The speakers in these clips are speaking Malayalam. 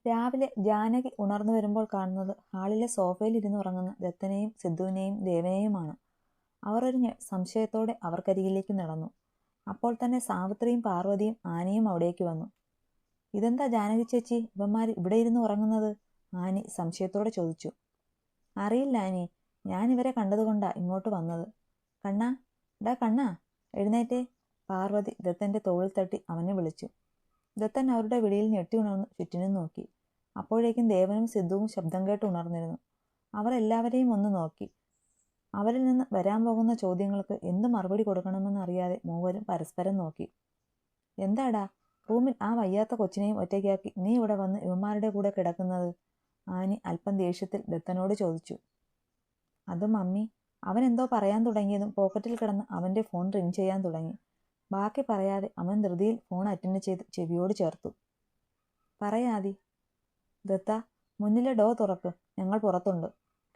രാവിലെ ജാനകി ഉണർന്നു വരുമ്പോൾ കാണുന്നത് ഹാളിലെ സോഫയിൽ ഇരുന്ന് ഉറങ്ങുന്ന ദത്തനെയും സിദ്ധുവിനെയും ദേവനെയുമാണ്. അവർ ഒരു സംശയത്തോടെ അവർക്കരികിലേക്ക് നടന്നു. അപ്പോൾ തന്നെ സാവിത്രിയും പാർവതിയും ആനിയും അവിടേക്ക് വന്നു. ഇതെന്താ ജാനകി ചേച്ചി, ഇവന്മാർ ഇവിടെ ഇരുന്ന് ഉറങ്ങുന്നത്? ആനി സംശയത്തോടെ ചോദിച്ചു. അറിയില്ല ആനി, ഞാൻ ഇവരെ കണ്ടതുകൊണ്ടാ ഇങ്ങോട്ട് വന്നത്. കണ്ണാ, ഡാ കണ്ണാ, എഴുന്നേറ്റേ. പാർവതി ദത്തന്റെ തോളിൽ തട്ടി അവനെ വിളിച്ചു. ദത്തൻ അവരുടെ വിളിയിൽ ഞെട്ടി ഉണർന്ന് ചുറ്റിനും നോക്കി. അപ്പോഴേക്കും ദേവനും സിദ്ധുവും ശബ്ദം കേട്ട് ഉണർന്നിരുന്നു. അവർ എല്ലാവരെയും ഒന്ന് നോക്കി. അവരിൽ നിന്ന് വരാൻ പോകുന്ന ചോദ്യങ്ങൾക്ക് എന്ത് മറുപടി കൊടുക്കണമെന്ന് അറിയാതെ മൂവരും പരസ്പരം നോക്കി. എന്താടാ, റൂമിൽ ആ വയ്യാത്ത കൊച്ചിനെയും ഒറ്റയ്ക്കാക്കി നീ ഇവിടെ വന്ന് ഇവന്മാരുടെ കൂടെ കിടക്കുന്നത്? ആനി അല്പം ദേഷ്യത്തിൽ ദത്തനോട് ചോദിച്ചു. അത് മമ്മി, അവൻ എന്തോ പറയാൻ തുടങ്ങിയതും പോക്കറ്റിൽ കിടന്ന് അവന്റെ ഫോൺ റിങ് ചെയ്യാൻ തുടങ്ങി. ബാക്കി പറയാതെ അവൻ ധൃതിയിൽ ഫോൺ അറ്റൻഡ് ചെയ്ത് ചെവിയോട് ചേർത്തു. പറയാതി. ദത്ത, മുന്നിലെ ഡോർ തുറക്ക്, ഞങ്ങൾ പുറത്തുണ്ട്.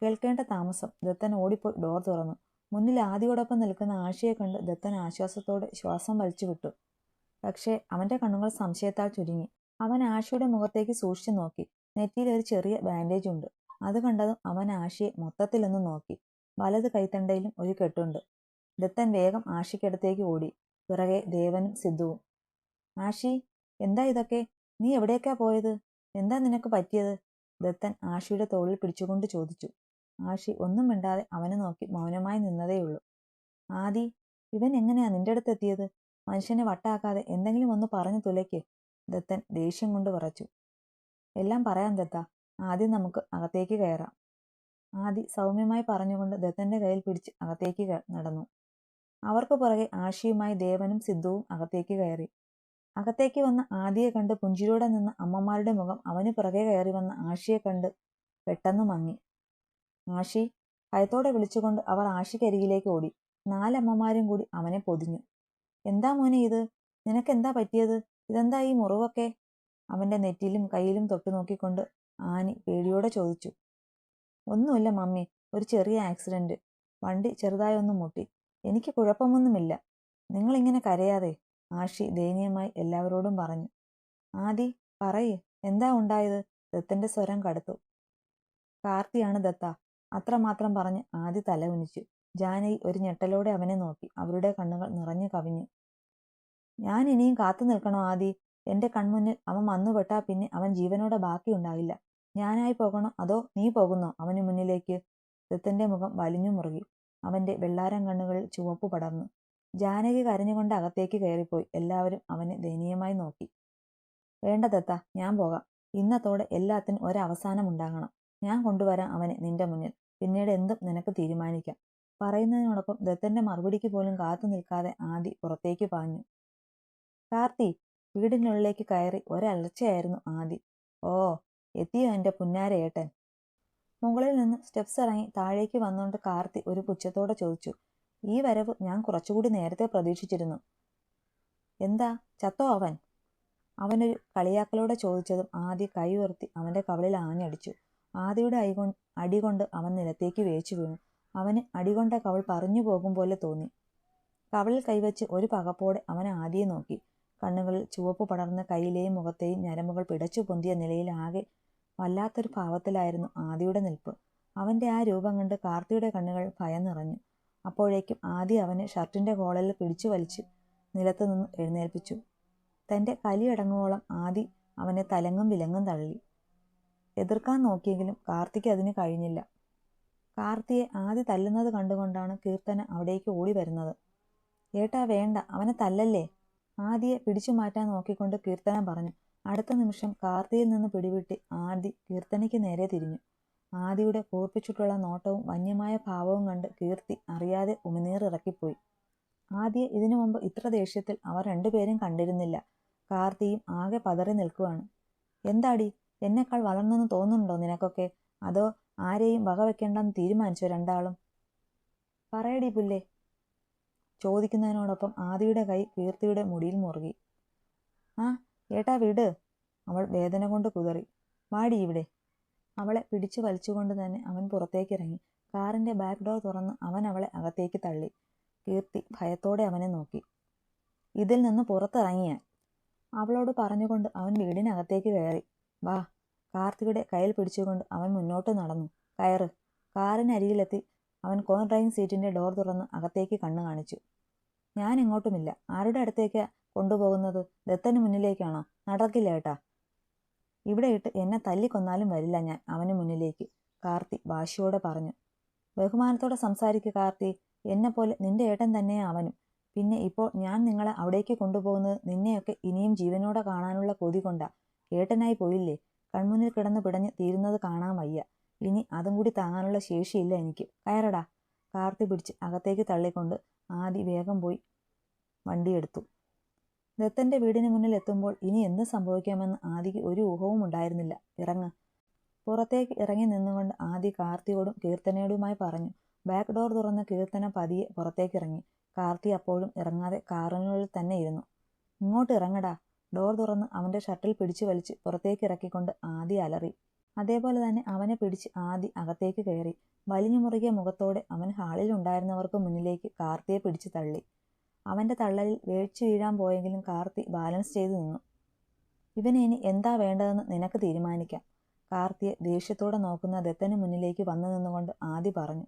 കേൾക്കേണ്ട താമസം. ദത്തൻ ഓടിപ്പോയി ഡോർ തുറന്നു. മുന്നിൽ ആദിയോടൊപ്പം നിൽക്കുന്ന ആഷിയെ കണ്ട് ദത്തൻ ആശ്വാസത്തോടെ ശ്വാസം വലിച്ചു വിട്ടു. പക്ഷേ അവന്റെ കണ്ണുകൾ സംശയത്താൽ ചുരുങ്ങി. അവൻ ആഷിയുടെ മുഖത്തേക്ക് സൂക്ഷിച്ചു നോക്കി. നെറ്റിയിൽ ഒരു ചെറിയ ബാൻഡേജ് ഉണ്ട്. അത് കണ്ടതും അവൻ ആഷിയെ മൊത്തത്തിലൊന്ന് നോക്കി. വലത് കൈത്തണ്ടയിലും ഒരു കെട്ടുണ്ട്. ദത്തൻ വേഗം ആഷിക്കടുത്തേക്ക് ഓടി. പിറകെ ദേവനും സിദ്ധുവും. ആഷി, എന്താ ഇതൊക്കെ? നീ എവിടേക്കാ പോയത്? എന്താ നിനക്ക് പറ്റിയത്? ദത്തൻ ആഷിയുടെ തോളിൽ പിടിച്ചുകൊണ്ട് ചോദിച്ചു. ആഷി ഒന്നും മിണ്ടാതെ അവനെ നോക്കി മൗനമായി നിന്നതേയുള്ളൂ. ആദി, ഇവൻ എങ്ങനെയാ നിന്റെ അടുത്ത് എത്തിയത്? മനുഷ്യനെ വട്ടാക്കാതെ എന്തെങ്കിലും ഒന്ന് പറഞ്ഞു തുലയ്ക്ക്. ദത്തൻ ദേഷ്യം കൊണ്ട് വിറച്ചു. എല്ലാം പറയാം ദത്ത, ആദ്യം നമുക്ക് അകത്തേക്ക് കയറാം. ആദി സൗമ്യമായി പറഞ്ഞുകൊണ്ട് ദത്തന്റെ കയ്യിൽ പിടിച്ച് അകത്തേക്ക് നടന്നു. അവർക്ക് പുറകെ ആഷിയുമായി ദേവനും സിദ്ധുവും അകത്തേക്ക് കയറി. അകത്തേക്ക് വന്ന ആദിയെ കണ്ട് പുഞ്ചിരിയോടെ നിന്ന അമ്മമാരുടെ മുഖം അവന് പിറകെ കയറി വന്ന ആഷിയെ കണ്ട് പെട്ടെന്ന് മങ്ങി. ആഷി, ഭയത്തോടെ വിളിച്ചുകൊണ്ട് അവർ ആഷിക്കരികിലേക്ക് ഓടി. 4 അമ്മമാരും കൂടി അവനെ പൊതിഞ്ഞു. എന്താ മോനെ ഇത്? നിനക്കെന്താ പറ്റിയത്? ഇതെന്താ ഈ മുറിവൊക്കെ? അവന്റെ നെറ്റിയിലും കയ്യിലും തൊട്ടു നോക്കിക്കൊണ്ട് ആനി പേടിയോടെ ചോദിച്ചു. ഒന്നുമില്ല മമ്മി, ഒരു ചെറിയ ആക്സിഡന്റ്. വണ്ടി ചെറുതായി ഒന്ന് മുട്ടി. എനിക്ക് കുഴപ്പമൊന്നുമില്ല. നിങ്ങളിങ്ങനെ കരയാതെ, ആഷി ദയനീയമായി എല്ലാവരോടും പറഞ്ഞു. ആദി, പറയ്, എന്താ ഉണ്ടായത്? ദത്തന്റെ സ്വരം കടുത്തു. കാർത്തിയാണ് ദത്ത, അത്രമാത്രം പറഞ്ഞ് ആദി തല കുനിച്ചു. ജാനകി ഒരു ഞെട്ടലോടെ അവനെ നോക്കി. അവരുടെ കണ്ണുകൾ നിറഞ്ഞു കവിഞ്ഞു. ഞാൻ ഇനിയും കാത്തു നിൽക്കണോ ആദി? എന്റെ കൺമുന്നിൽ അവൻ വന്നുപെട്ടാ പിന്നെ അവൻ ജീവനോടെ ബാക്കിയുണ്ടാകില്ല. ഞാനായി പോകണോ അതോ നീ പോകുന്നോ അവന് മുന്നിലേക്ക്? ദത്തന്റെ മുഖം വലിഞ്ഞു മുറുകി. അവന്റെ വെള്ളാരം കണ്ണുകളിൽ ചുവപ്പ് പടർന്നു. ജാനകി കരഞ്ഞുകൊണ്ട് അകത്തേക്ക് കയറിപ്പോയി. എല്ലാവരും അവനെ ദയനീയമായി നോക്കി. വേണ്ട ദത്ത, ഞാൻ പോകാം. ഇന്നത്തോടെ എല്ലാത്തിനും ഒരവസാനം ഉണ്ടാകണം. ഞാൻ കൊണ്ടുവരാം അവനെ നിന്റെ മുന്നിൽ. പിന്നീട് എന്തും നിനക്ക് തീരുമാനിക്കാം. പറയുന്നതിനോടൊപ്പം ദത്തന്റെ മറുപടിക്ക് പോലും കാത്തു നിൽക്കാതെ ആദി പുറത്തേക്ക് പാഞ്ഞു. കാർത്തി, വീടിനുള്ളിലേക്ക് കയറി ഒരലർച്ചയായിരുന്നു ആദി. ഓ, എത്തിയോ എന്റെ പുന്നാര ഏട്ടൻ? മുകളിൽ നിന്ന് സ്റ്റെപ്സ് ഇറങ്ങി താഴേക്ക് വന്നുകൊണ്ട് കാർത്തി ഒരു പുച്ഛത്തോടെ ചോദിച്ചു. ഈ വരവ് ഞാൻ കുറച്ചുകൂടി നേരത്തെ പ്രതീക്ഷിച്ചിരുന്നു. എന്താ, ചത്തോ അവൻ? അവനൊരു കളിയാക്കലോടെ ചോദിച്ചതും ആദി കൈ ഉയർത്തി അവന്റെ കവളിൽ ആഞ്ഞടിച്ചു. ആദിയുടെ അടികൊണ്ട് അവൻ നിലത്തേക്ക് വേച്ചു വീണു. അവന് അടികൊണ്ട കവൾ പറഞ്ഞു പോകും പോലെ തോന്നി. കവളിൽ കൈവച്ച് ഒരു പകപ്പോടെ അവൻ ആദിയെ നോക്കി. കണ്ണുകളിൽ ചുവപ്പ് പടർന്ന കൈയിലെയും മുഖത്തെയും ഞരമ്പുകൾ പിടച്ചു പൊന്തിയ നിലയിൽ ആകെ വല്ലാത്തൊരു ഭാവത്തിലായിരുന്നു ആദിയുടെ നിൽപ്പ്. അവന്റെ ആ രൂപം കണ്ട് കാർത്തിയുടെ കണ്ണുകൾ ഭയം നിറഞ്ഞു. അപ്പോഴേക്കും ആദി അവനെ ഷർട്ടിന്റെ കോളറിൽ പിടിച്ചു വലിച്ച് നിലത്തു നിന്ന് എഴുന്നേൽപ്പിച്ചു. തന്റെ കലിയടങ്ങുവോളം ആദി അവനെ തലങ്ങും വിലങ്ങും തള്ളി. എതിർക്കാൻ നോക്കിയെങ്കിലും കാർത്തിക്ക് അതിന് കഴിഞ്ഞില്ല. കാർത്തിയെ ആദി തല്ലുന്നത് കണ്ടുകൊണ്ടാണ് കീർത്തന അവിടേക്ക് ഓടി വരുന്നത്. ഏട്ടാ വേണ്ട, അവനെ തല്ലല്ലേ. ആദിയെ പിടിച്ചു മാറ്റാൻ നോക്കിക്കൊണ്ട് കീർത്തന പറഞ്ഞു. അടുത്ത നിമിഷം കാർത്തിയിൽ നിന്ന് പിടിവിട്ട് ആദി കീർത്തനയ്ക്ക് നേരെ തിരിഞ്ഞു. ആദിയുടെ കൂർപ്പിച്ചിട്ടുള്ള നോട്ടവും വന്യമായ ഭാവവും കണ്ട് കീർത്തി അറിയാതെ ഉമിനീർ ഇറക്കിപ്പോയി. ആദിയെ ഇതിനു മുമ്പ് ഇത്ര ദേഷ്യത്തിൽ അവർ രണ്ടുപേരും കണ്ടിരുന്നില്ല. കാർത്തിയും ആകെ പതറി നിൽക്കുവാണ്. എന്താടി, എന്നെക്കാൾ വളർന്നെന്ന് തോന്നുന്നുണ്ടോ നിനക്കൊക്കെ? അതോ ആരെയും വകവെക്കേണ്ടെന്ന് തീരുമാനിച്ചോ രണ്ടാളും? പറയടി പുല്ലേ. ചോദിക്കുന്നതിനോടൊപ്പം ആദിയുടെ കൈ കീർത്തിയുടെ മുടിയിൽ മുറുകി. ആ ഏട്ടാ വിട്, അവൾ വേദന കൊണ്ട് കുതറി. വാടി ഇവിടെ. അവളെ പിടിച്ചു വലിച്ചുകൊണ്ട് തന്നെ അവൻ പുറത്തേക്കിറങ്ങി. കാറിന്റെ ബാക്ക് ഡോർ തുറന്ന് അവൻ അവളെ അകത്തേക്ക് തള്ളി. കീർത്തി ഭയത്തോടെ അവനെ നോക്കി. ഇതിൽ നിന്ന് പുറത്തിറങ്ങിയാൽ, അവളോട് പറഞ്ഞുകൊണ്ട് അവൻ വീടിനകത്തേക്ക് കയറി. വാ. കാർത്തിയുടെ കയ്യിൽ പിടിച്ചുകൊണ്ട് അവൻ മുന്നോട്ട് നടന്നു. കയറ്. കാറിനരികിലെത്തി അവൻ കോൺ ഡ്രൈവിംഗ് സീറ്റിന്റെ ഡോർ തുറന്ന് അകത്തേക്ക് കണ്ണു കാണിച്ചു. ഞാൻ എങ്ങോട്ടുമില്ല. ആരുടെ അടുത്തേക്ക് കൊണ്ടുപോകുന്നത്? ദത്തന് മുന്നിലേക്കാണോ? നടക്കില്ല ഏട്ടാ. ഇവിടെ ഇട്ട് എന്നെ തല്ലിക്കൊന്നാലും വരില്ല ഞാൻ അവന് മുന്നിലേക്ക്, കാർത്തി വാശിയോടെ പറഞ്ഞു. ബഹുമാനത്തോടെ സംസാരിക്കുക കാർത്തി. എന്നെപ്പോലെ നിന്റെ ഏട്ടൻ തന്നെയാ അവനും. പിന്നെ ഇപ്പോൾ ഞാൻ നിങ്ങളെ അവിടേക്ക് കൊണ്ടുപോകുന്നത് നിന്നെയൊക്കെ ഇനിയും ജീവനോടെ കാണാനുള്ള കൊതി കൊണ്ടാ. ഏട്ടനായി പോയില്ലേ? കൺമുന്നിൽ കിടന്ന് പിടഞ്ഞ് തീരുന്നത് കാണാൻ വയ്യ. ഇനി അതും കൂടി താങ്ങാനുള്ള ശേഷിയില്ല എനിക്ക്. കയറടാ. കാർത്തി പിടിച്ച് അകത്തേക്ക് തള്ളിക്കൊണ്ട് ആദി വേഗം പോയി വണ്ടിയെടുത്തു. ദത്തന്റെ വീടിന് മുന്നിൽ എത്തുമ്പോൾ ഇനി എന്ത് സംഭവിക്കാമെന്ന് ആദിക്ക് ഒരു ഊഹവും ഉണ്ടായിരുന്നില്ല. ഇറങ്ങ്. പുറത്തേക്ക് ഇറങ്ങി നിന്നുകൊണ്ട് ആദി കാർത്തിയോടും കീർത്തനയോടുമായി പറഞ്ഞു. ബാക്ക് ഡോർ തുറന്ന് കീർത്തന പതിയെ പുറത്തേക്കിറങ്ങി. കാർത്തി അപ്പോഴും ഇറങ്ങാതെ കാറിനുള്ളിൽ തന്നെ ഇരുന്നു. ഇങ്ങോട്ട് ഇറങ്ങടാ. ഡോർ തുറന്ന് അവന്റെ ഷർട്ടിൽ പിടിച്ചു വലിച്ച് പുറത്തേക്ക് ഇറക്കിക്കൊണ്ട് ആദി അലറി. അതേപോലെ തന്നെ അവനെ പിടിച്ച് ആദി അകത്തേക്ക് കയറി. വലിഞ്ഞു മുറുകിയ മുഖത്തോടെ അവൻ ഹാളിൽ ഉണ്ടായിരുന്നവർക്ക് മുന്നിലേക്ക് കാർത്തിയെ പിടിച്ചു തള്ളി. അവന്റെ തള്ളലിൽ വീഴ്ച വീഴാൻ പോയെങ്കിലും കാർത്തി ബാലൻസ് ചെയ്തു നിന്നു. ഇവന് ഇനി എന്താ വേണ്ടതെന്ന് നിനക്ക് തീരുമാനിക്കാം. കാർത്തിയെ ദേഷ്യത്തോടെ നോക്കുന്ന ദത്തന് മുന്നിലേക്ക് വന്നു നിന്നുകൊണ്ട് ആദി പറഞ്ഞു.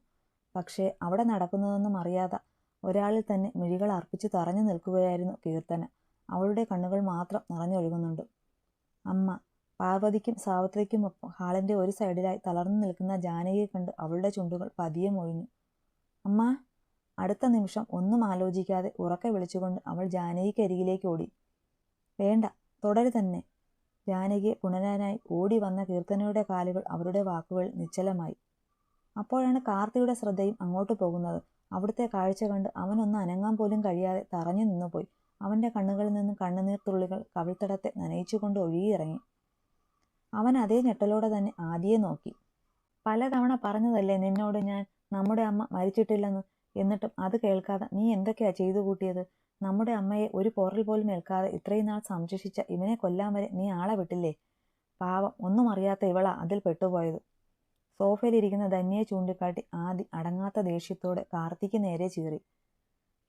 പക്ഷേ അവിടെ നടക്കുന്നതൊന്നും അറിയാതെ ഒരാളിൽ തന്നെ മിഴികൾ അർപ്പിച്ച് തറഞ്ഞു നിൽക്കുകയായിരുന്നു കീർത്തന. അവളുടെ കണ്ണുകൾ മാത്രം നിറഞ്ഞൊഴുകുന്നുണ്ട്. അമ്മ. പാർവതിക്കും സാവിത്രിക്കുമൊപ്പം ഹാളിന്റെ ഒരു സൈഡിലായി തളർന്നു നിൽക്കുന്ന ജാനകിയെ കണ്ട് അവളുടെ ചുണ്ടുകൾ പതിയെ മൊഴിഞ്ഞു. അമ്മ. അടുത്ത നിമിഷം ഒന്നും ആലോചിക്കാതെ ഉറക്കെ വിളിച്ചുകൊണ്ട് അവൾ ജാനകിക്കരികിലേക്ക് ഓടി. വേണ്ട, തുടരു തന്നെ. ജാനകിയെ പുണരാനായി ഓടി വന്ന കീർത്തനയുടെ കാലുകൾ അവരുടെ വാക്കുകൾ നിശ്ചലമായി. അപ്പോഴാണ് കാർത്തിയുടെ ശ്രദ്ധയും അങ്ങോട്ട് പോകുന്നത്. അവിടുത്തെ കാഴ്ച കണ്ട് അവനൊന്ന് അനങ്ങാൻ പോലും കഴിയാതെ തറഞ്ഞു നിന്നുപോയി. അവന്റെ കണ്ണുകളിൽ നിന്ന് കണ്ണുനീർ തുള്ളികൾ കവിൾത്തടത്തെ നനയിച്ചുകൊണ്ട് ഒഴുകിയിറങ്ങി. അവൻ അതേ ഞെട്ടലോടെ തന്നെ ആദിയെ നോക്കി. പലതവണ പറഞ്ഞതല്ലേ നിന്നോട് ഞാൻ നമ്മുടെ അമ്മ മരിച്ചിട്ടില്ലെന്ന്. എന്നിട്ടും അത് കേൾക്കാതെ നീ എന്തൊക്കെയാ ചെയ്തു കൂട്ടിയത്? നമ്മുടെ അമ്മയെ ഒരു പോറൽ പോലും ഏൽക്കാതെ ഇത്രയും നാൾ സംരക്ഷിച്ച ഇവനെ കൊല്ലാൻ വരെ നീ ആളെ വിട്ടില്ലേ? പാവം, ഒന്നും അറിയാത്ത ഇവളാ അതിൽ പെട്ടുപോയത്. സോഫയിലിരിക്കുന്ന ധന്യയെ ചൂണ്ടിക്കാട്ടി ആദി അടങ്ങാത്ത ദേഷ്യത്തോടെ കാർത്തിക്ക് നേരെ ചീറി.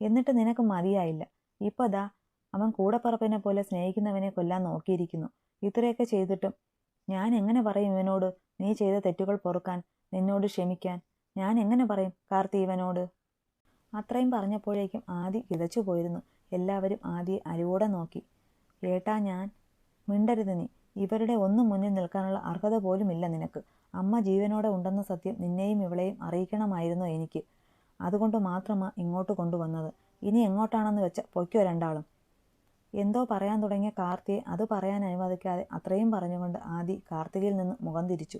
എന്നിട്ട് നിനക്ക് മതിയായില്ല. ഇപ്പൊ ദാ അവൻ കൂടപ്പറപ്പിനെ പോലെ സ്നേഹിക്കുന്നവനെ കൊല്ലാൻ നോക്കിയിരിക്കുന്നു. ഇത്രയൊക്കെ ചെയ്തിട്ടും ഞാൻ എങ്ങനെ പറയും ഇവനോട് നീ ചെയ്ത തെറ്റുകൾ പൊറുക്കാൻ, നിന്നോട് ക്ഷമിക്കാൻ? ഞാൻ എങ്ങനെ പറയും കാർത്തി ഇവനോട്? അത്രയും പറഞ്ഞപ്പോഴേക്കും ആദി കിതച്ചു പോയിരുന്നു. എല്ലാവരും ആദിയെ അരിവോടെ നോക്കി. ഏട്ടാ ഞാൻ. മിണ്ടരുത് നീ. ഇവരുടെ ഒന്നും മുന്നിൽ നിൽക്കാനുള്ള അർഹത പോലുമില്ല നിനക്ക്. അമ്മ ജീവനോടെ ഉണ്ടെന്ന സത്യം നിന്നെയും ഇവളെയും അറിയിക്കണമായിരുന്നു എനിക്ക്. അതുകൊണ്ട് മാത്രമാ ഇങ്ങോട്ട് കൊണ്ടുവന്നത്. ഇനി എങ്ങോട്ടാണെന്ന് വെച്ച പൊയ്ക്കോ രണ്ടാളും. എന്തോ പറയാൻ തുടങ്ങിയ കാർത്തിയെ അത് പറയാൻ അനുവദിക്കാതെ അത്രയും പറഞ്ഞുകൊണ്ട് ആദി കാർത്തികയിൽ നിന്ന് മുഖം തിരിച്ചു.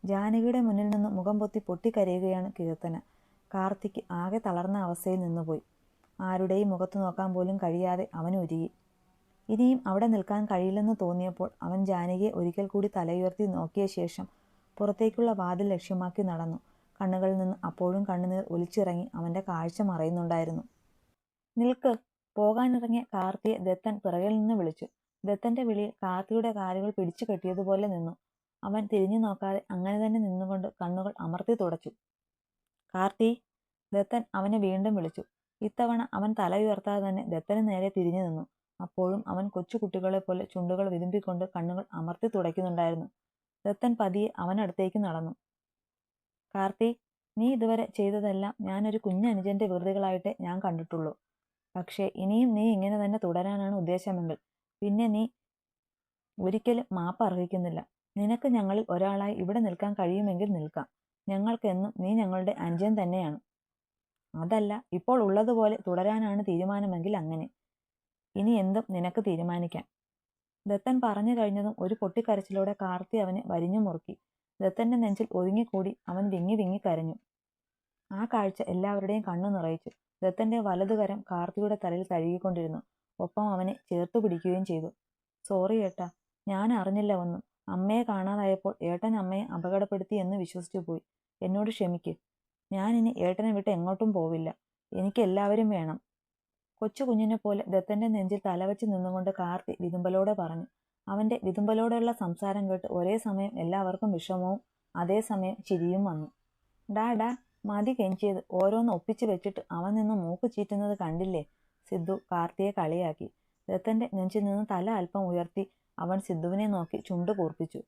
ജാനകിയുടെ മുന്നിൽ നിന്ന് മുഖം പൊത്തി പൊട്ടിക്കരയുകയാണ് കീർത്തന. കാർത്തിക്ക് ആകെ തളർന്ന അവസ്ഥയിൽ നിന്നുപോയി. ആരുടെയും മുഖത്ത് നോക്കാൻ പോലും കഴിയാതെ അവൻ ഉരുകി. ഇനിയും അവിടെ നിൽക്കാൻ കഴിയില്ലെന്ന് തോന്നിയപ്പോൾ അവൻ ജാനകിയെ ഒരിക്കൽ കൂടി തലയുയർത്തി നോക്കിയ ശേഷം പുറത്തേക്കുള്ള വാതിൽ ലക്ഷ്യമാക്കി നടന്നു. കണ്ണുകളിൽ നിന്ന് അപ്പോഴും കണ്ണുനീർ ഒലിച്ചിറങ്ങി അവന്റെ കാഴ്ച മറയുന്നുണ്ടായിരുന്നു. നിൽക്ക്. പോകാനിറങ്ങിയ കാർത്തിയെ ദത്തൻ പിറകിൽ നിന്ന് വിളിച്ചു. ദത്തന്റെ വിളിയിൽ കാർത്തിയുടെ കാലുകൾ പിടിച്ചു കെട്ടിയതുപോലെ നിന്നു. അവൻ തിരിഞ്ഞു നോക്കാതെ അങ്ങനെ തന്നെ നിന്നുകൊണ്ട് കണ്ണുകൾ അമർത്തി തുടച്ചു. കാർത്തി. ദത്തൻ അവനെ വീണ്ടും വിളിച്ചു. ഇത്തവണ അവൻ തല ഉയർത്താതെ തന്നെ ദത്തന് നേരെ തിരിഞ്ഞു നിന്നു. അപ്പോഴും അവൻ കൊച്ചുകുട്ടികളെ പോലെ ചുണ്ടുകൾ വിതുമ്പിക്കൊണ്ട് കണ്ണുകൾ അമർത്തി തുടയ്ക്കുന്നുണ്ടായിരുന്നു. ദത്തൻ പതിയെ അവനടുത്തേക്ക് നടന്നു. കാർത്തി, നീ ഇതുവരെ ചെയ്തതെല്ലാം ഞാനൊരു കുഞ്ഞനുജന്റെ വെറുതെകളായിട്ടേ ഞാൻ കണ്ടിട്ടുള്ളൂ. പക്ഷേ ഇനിയും നീ ഇങ്ങനെ തന്നെ തുടരാനാണ് ഉദ്ദേശമെങ്കിൽ പിന്നെ നീ ഒരിക്കലും മാപ്പ് അർഹിക്കുന്നില്ല. നിനക്ക് ഞങ്ങളിൽ ഒരാളായി ഇവിടെ നിൽക്കാൻ കഴിയുമെങ്കിൽ നിൽക്കാം. ഞങ്ങൾക്കെന്നും നീ ഞങ്ങളുടെ അനുജൻ തന്നെയാണ്. അതല്ല, ഇപ്പോൾ ഉള്ളതുപോലെ തുടരാനാണ് തീരുമാനമെങ്കിൽ അങ്ങനെ. ഇനി എന്തും നിനക്ക് തീരുമാനിക്കാം. ദത്തൻ പറഞ്ഞു കഴിഞ്ഞതും ഒരു പൊട്ടിക്കരച്ചിലോടെ കാർത്തി അവനെ വരിഞ്ഞു മുറുക്കി. ദത്തന്റെ നെഞ്ചിൽ ഒതുങ്ങിക്കൂടി അവൻ വിങ്ങി വിങ്ങി കരഞ്ഞു. ആ കാഴ്ച എല്ലാവരുടെയും കണ്ണു നിറയിച്ചു. ദത്തന്റെ വലതുകരം കാർത്തിയുടെ തലയിൽ തഴുകിക്കൊണ്ടിരുന്നു. ഒപ്പം അവനെ ചേർത്തു പിടിക്കുകയും ചെയ്തു. സോറി ഏട്ടാ, ഞാൻ അറിഞ്ഞില്ല ഒന്നും. അമ്മയെ കാണാതായപ്പോൾ ഏട്ടൻ അമ്മയെ അപകടപ്പെടുത്തി എന്ന് വിശ്വസിച്ചു പോയി. എന്നോട് ക്ഷമിക്ക്. ഞാനിനി ഏട്ടനെ വിട്ട് എങ്ങോട്ടും പോവില്ല. എനിക്ക് എല്ലാവരും വേണം. കൊച്ചു കുഞ്ഞിനെ പോലെ ദത്തന്റെ നെഞ്ചിൽ തലവച്ച് നിന്നുകൊണ്ട് കാർത്തി വിതുമ്പലോടെ പറഞ്ഞു. അവന്റെ വിതുമ്പലോടെയുള്ള സംസാരം കേട്ട് ഒരേ സമയം എല്ലാവർക്കും വിഷമവും അതേസമയം ചിരിയും വന്നു. ഡാ മതി കെഞ്ചിയത്. ഓരോന്ന് ഒപ്പിച്ച് വെച്ചിട്ട് അവൻ നിന്ന് മൂക്ക് ചീറ്റുന്നത് കണ്ടില്ലേ? സിദ്ധു കാർത്തിയെ കളിയാക്കി. ദത്തന്റെ നെഞ്ചിൽ നിന്ന് തല അല്പം ഉയർത്തി അവൻ സിദ്ധുവിനെ നോക്കി ചുണ്ടു കൂർപ്പിച്ചു.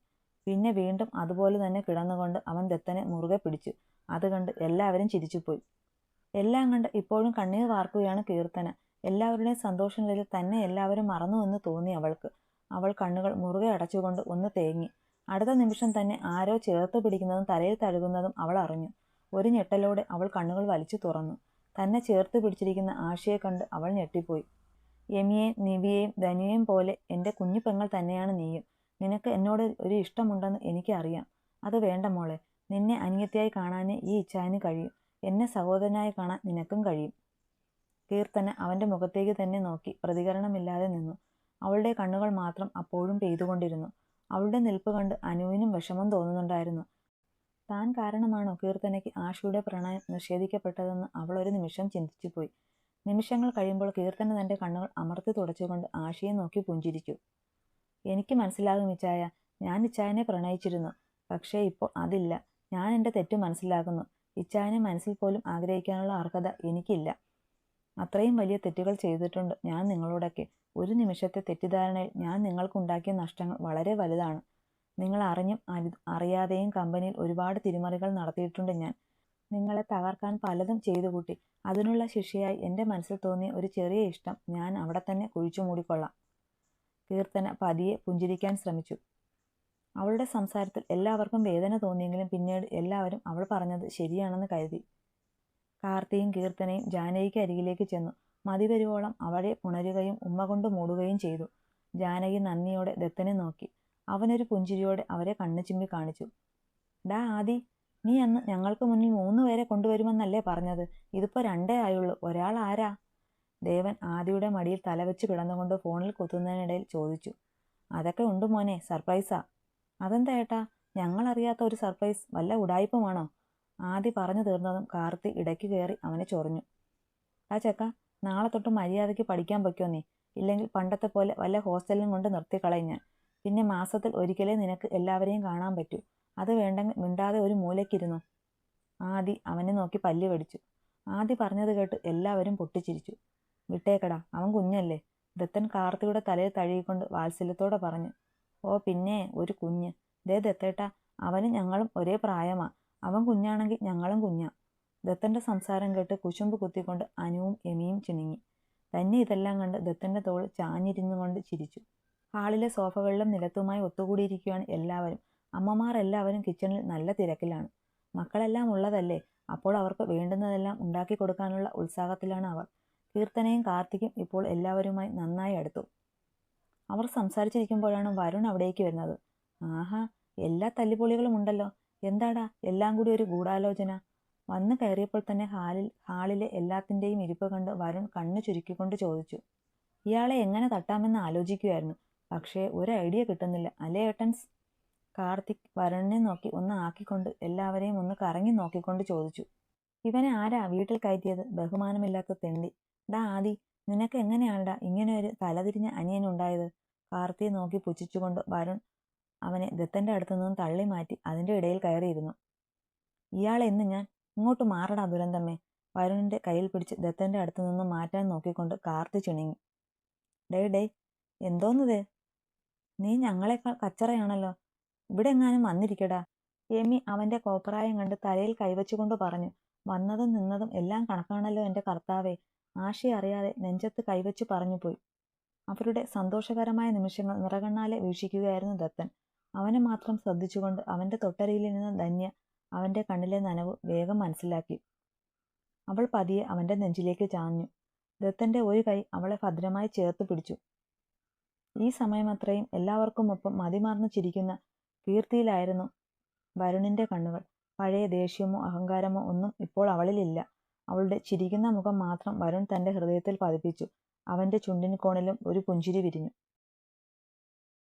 പിന്നെ വീണ്ടും അതുപോലെ തന്നെ കിടന്നുകൊണ്ട് അവൻ ദത്തനെ മുറുകെ പിടിച്ചു. അത് കണ്ട് എല്ലാവരും ചിരിച്ചുപോയി. എല്ലാം കണ്ട് ഇപ്പോഴും കണ്ണീർ വാർക്കുകയാണ് കീർത്തന. എല്ലാവരുടെയും സന്തോഷനിലയിൽ തന്നെ എല്ലാവരും മറന്നുവെന്ന് തോന്നി അവൾക്ക്. അവൾ കണ്ണുകൾ മുറുകെ അടച്ചുകൊണ്ട് ഒന്ന് തേങ്ങി. അടുത്ത നിമിഷം തന്നെ ആരോ ചേർത്ത് പിടിക്കുന്നതും തലയിൽ തഴുകുന്നതും അവൾ അറിഞ്ഞു. ഒരു ഞെട്ടലോടെ അവൾ കണ്ണുകൾ വലിച്ചു തുറന്നു. തന്നെ ചേർത്ത് പിടിച്ചിരിക്കുന്ന ആഷിയെ കണ്ട് അവൾ ഞെട്ടിപ്പോയി. യമിയെയും നിവിയെയും ധനുയെയും പോലെ എൻ്റെ കുഞ്ഞു പെങ്ങൾ തന്നെയാണ് നീയും. നിനക്ക് എന്നോട് ഒരു ഇഷ്ടമുണ്ടെന്ന് എനിക്കറിയാം. അത് വേണ്ട മോളെ. നിന്നെ അനിയത്തിയായി കാണാനേ ഈ ഇച്ഛായന് കഴിയും. എന്നെ സഹോദരനായി കാണാൻ നിനക്കും കഴിയും. കീർത്തന അവൻ്റെ മുഖത്തേക്ക് തന്നെ നോക്കി പ്രതികരണമില്ലാതെ നിന്നു. അവളുടെ കണ്ണുകൾ മാത്രം അപ്പോഴും പെയ്തുകൊണ്ടിരുന്നു. അവളുടെ നിൽപ്പ് കണ്ട് അനുവിനും വിഷമം തോന്നുന്നുണ്ടായിരുന്നു. താൻ കാരണമാണോ കീർത്തനയ്ക്ക് ആഷിയുടെ പ്രണയം നിഷേധിക്കപ്പെട്ടതെന്ന് അവൾ ഒരു നിമിഷം ചിന്തിച്ചുപോയി. നിമിഷങ്ങൾ കഴിയുമ്പോൾ കീർത്തന തൻ്റെ കണ്ണുകൾ അമർത്തി തുടച്ചുകൊണ്ട് ആഷിയെ നോക്കി പുഞ്ചിരിച്ചു. എനിക്ക് മനസ്സിലാകും ഇച്ചായ. ഞാൻ ഇച്ചായനെ പ്രണയിച്ചിരുന്നു. പക്ഷേ ഇപ്പോൾ അതില്ല. ഞാൻ എൻ്റെ തെറ്റ് മനസ്സിലാക്കുന്നു. ഇച്ചായനെ മനസ്സിൽ പോലും ആഗ്രഹിക്കാനുള്ള അർഹത എനിക്കില്ല. അത്രയും വലിയ തെറ്റുകൾ ചെയ്തിട്ടുണ്ട് ഞാൻ നിങ്ങളോടൊക്കെ. ഒരു നിമിഷത്തെ തെറ്റിദ്ധാരണയിൽ ഞാൻ നിങ്ങൾക്കുണ്ടാക്കിയ നഷ്ടങ്ങൾ വളരെ വലുതാണ്. നിങ്ങൾ അറിഞ്ഞും അറിയാതെയും കമ്പനിയിൽ ഒരുപാട് തിരിമറികൾ നടത്തിയിട്ടുണ്ട് ഞാൻ. നിങ്ങളെ തകർക്കാൻ പലതും ചെയ്തു കൂട്ടി. അതിനുള്ള ശിക്ഷയായി എൻ്റെ മനസ്സിൽ തോന്നിയ ഒരു ചെറിയ ഇഷ്ടം ഞാൻ അവിടെ തന്നെ കുഴിച്ചു മൂടിക്കൊള്ളാം. കീർത്തന പതിയെ പുഞ്ചിരിക്കാൻ ശ്രമിച്ചു. അവളുടെ സംസാരത്തിൽ എല്ലാവർക്കും വേദന തോന്നിയെങ്കിലും പിന്നീട് എല്ലാവരും അവൾ പറഞ്ഞത് ശരിയാണെന്ന് കരുതി. കാർത്തിയും കീർത്തനയും ജാനകിക്ക് അരികിലേക്ക് ചെന്നു. മതിവരുവോളം അവളെ പുണരുകയും ഉമ്മ കൊണ്ട് മൂടുകയും ചെയ്തു. ജാനകി നന്ദിയോടെ ദത്തനെ നോക്കി. അവനൊരു പുഞ്ചിരിയോടെ അവരെ കണ്ണു ചിമ്മി കാണിച്ചു. ഡാ ആദി, നീ അന്ന് ഞങ്ങൾക്ക് മുന്നിൽ 3 പേരെ കൊണ്ടുവരുമെന്നല്ലേ പറഞ്ഞത്? ഇതിപ്പോൾ 2 ആയുള്ളൂ. ഒരാൾ ആരാ? ദേവൻ ആദിയുടെ മടിയിൽ തലവെച്ച് കിടന്നുകൊണ്ട് ഫോണിൽ കുത്തുന്നതിനിടയിൽ ചോദിച്ചു. അതൊക്കെ ഉണ്ട് മോനെ, സർപ്രൈസാ. അതെന്താ ഏട്ടാ, ഞങ്ങളറിയാത്ത ഒരു സർപ്രൈസ്? വല്ല ഉടായിപ്പുമാണോ? ആദി പറഞ്ഞു തീർന്നതും കാർത്തി ഇടയ്ക്ക് കയറി അവനെ ചൊറിഞ്ഞു. ആ ചെക്ക, നാളെ തൊട്ട് മര്യാദയ്ക്ക് പഠിക്കാൻ പൊയ്ക്കോ നീ. ഇല്ലെങ്കിൽ പണ്ടത്തെ പോലെ വല്ല ഹോസ്റ്റലിലും കൊണ്ട് നിർത്തിക്കളയും ഞാൻ. പിന്നെ മാസത്തിൽ ഒരിക്കലേ നിനക്ക് എല്ലാവരെയും കാണാൻ പറ്റൂ. അത് വേണ്ടെങ്കിൽ മിണ്ടാതെ ഒരു മൂലയ്ക്കിരുന്നു. ആദി അവനെ നോക്കി പല്ല് കടിച്ചു. ആദി പറഞ്ഞത് കേട്ട് എല്ലാവരും പൊട്ടിച്ചിരിച്ചു. വിട്ടേക്കടാ, അവൻ കുഞ്ഞല്ലേ. ദത്തൻ കാർത്തിയുടെ തലയിൽ തഴുകിക്കൊണ്ട് വാത്സല്യത്തോടെ പറഞ്ഞു. ഓ പിന്നെ, ഒരു കുഞ്ഞ്. ദേ ദത്തേട്ടാ, അവനും ഞങ്ങളും ഒരേ പ്രായമാ. അവൻ കുഞ്ഞാണെങ്കിൽ ഞങ്ങളും കുഞ്ഞാ. ദത്തന്റെ സംസാരം കേട്ട് കുശുമ്പ് കുത്തിക്കൊണ്ട് അനുവും യമിയും ചിണുങ്ങി. തന്നെ ഇതെല്ലാം കണ്ട് ദത്തന്റെ തോളിൽ ചാഞ്ഞിരുന്നുകൊണ്ട് ചിരിച്ചു. ഹാളിലെ സോഫകളിലും നിലത്തുമായി ഒത്തുകൂടിയിരിക്കുകയാണ് എല്ലാവരും. അമ്മമാർ എല്ലാവരും കിച്ചണിൽ നല്ല തിരക്കിലാണ്. മക്കളെല്ലാം ഉള്ളതല്ലേ, അപ്പോൾ അവർക്ക് വേണ്ടുന്നതെല്ലാം ഉണ്ടാക്കി കൊടുക്കാനുള്ള ഉത്സാഹത്തിലാണ് അവർ. കീർത്തനയും കാർത്തിക്കും ഇപ്പോൾ എല്ലാവരുമായി നന്നായി അടുത്തു. അവർ സംസാരിച്ചിരിക്കുമ്പോഴാണ് വരുൺ അവിടേക്ക് വരുന്നത്. ആഹാ, എല്ലാ തല്ലിപ്പൊളികളും ഉണ്ടല്ലോ. എന്താടാ എല്ലാം കൂടി ഒരു ഗൂഢാലോചന? വന്നു കയറിയപ്പോൾ തന്നെ ഹാളിലെ എല്ലാത്തിൻ്റെയും ഇരിപ്പ് കണ്ട് വരുൺ കണ്ണു ചുരുക്കിക്കൊണ്ട് ചോദിച്ചു. ഇയാളെ എങ്ങനെ തട്ടാമെന്ന് ആലോചിക്കുകയായിരുന്നു. പക്ഷേ ഒരു ഐഡിയ കിട്ടുന്നില്ല അല്ലേ ഏട്ടൻസ്? കാർത്തിക് വരുണിനെ നോക്കി ഒന്ന് ആക്കിക്കൊണ്ട് എല്ലാവരെയും ഒന്ന് കറങ്ങി നോക്കിക്കൊണ്ട് ചോദിച്ചു. ഇവനെ ആരാ വീട്ടിൽ കയറ്റിയത്? ബഹുമാനമില്ലാത്ത തെണ്ടി. ഡാ ആദി, നിനക്ക് എങ്ങനെയാണ്ടാ ഇങ്ങനെ ഒരു തലതിരിഞ്ഞ അനിയനുണ്ടായത്? കാർത്തിയെ നോക്കി പുച്ഛിച്ചുകൊണ്ട് വരുൺ അവനെ ദത്തന്റെ അടുത്തു നിന്നും തള്ളി മാറ്റി അതിൻ്റെ ഇടയിൽ കയറിയിരുന്നു. ഇയാളെ ഇന്ന് ഞാൻ ഇങ്ങോട്ട് മാറടാ ദുരന്തമ്മേ. വരുണിന്റെ കയ്യിൽ പിടിച്ച് ദത്തന്റെ അടുത്തു നിന്നും മാറ്റാൻ നോക്കിക്കൊണ്ട് കാർത്തി ചിണുങ്ങി. ഡേ എന്തോന്നതേ? നീ ഞങ്ങളെക്കാൾ കച്ചറയാണല്ലോ. ഇവിടെ എങ്ങാനും വന്നിരിക്കടാ. യമി അവന്റെ കോപ്രായം കണ്ട് തലയിൽ കൈവച്ചുകൊണ്ട് പറഞ്ഞു. വന്നതും നിന്നതും എല്ലാം കണക്കാണല്ലോ എൻ്റെ കർത്താവേ. ആഷി അറിയാതെ നെഞ്ചത്ത് കൈവച്ചു പറഞ്ഞു പോയി. അവരുടെ സന്തോഷകരമായ നിമിഷങ്ങൾ നിറകണ്ണാലെ വീക്ഷിക്കുകയായിരുന്നു ദത്തൻ. അവനെ മാത്രം ശ്രദ്ധിച്ചുകൊണ്ട് അവന്റെ തൊട്ടരികിലിരുന്ന ധന്യ അവന്റെ കണ്ണിലെ നനവ് വേഗം മനസ്സിലാക്കി. അവൾ പതിയെ അവന്റെ നെഞ്ചിലേക്ക് ചാഞ്ഞു. ദത്തന്റെ ഒരു കൈ അവളെ ഭദ്രമായി ചേർത്ത് പിടിച്ചു. ഈ സമയമത്രയും എല്ലാവർക്കുമൊപ്പം മതിമറന്നു ചിരിക്കുന്ന കീർത്തിയിലായിരുന്നു വരുണിന്റെ കണ്ണുകൾ. പഴയ ദേഷ്യമോ അഹങ്കാരമോ ഒന്നും ഇപ്പോൾ അവളിലില്ല. അവളുടെ ചിരിക്കുന്ന മുഖം മാത്രം വരുൺ തന്റെ ഹൃദയത്തിൽ പതിപ്പിച്ചു. അവന്റെ ചുണ്ടിൻ കോണിലും ഒരു പുഞ്ചിരി വിരിഞ്ഞു.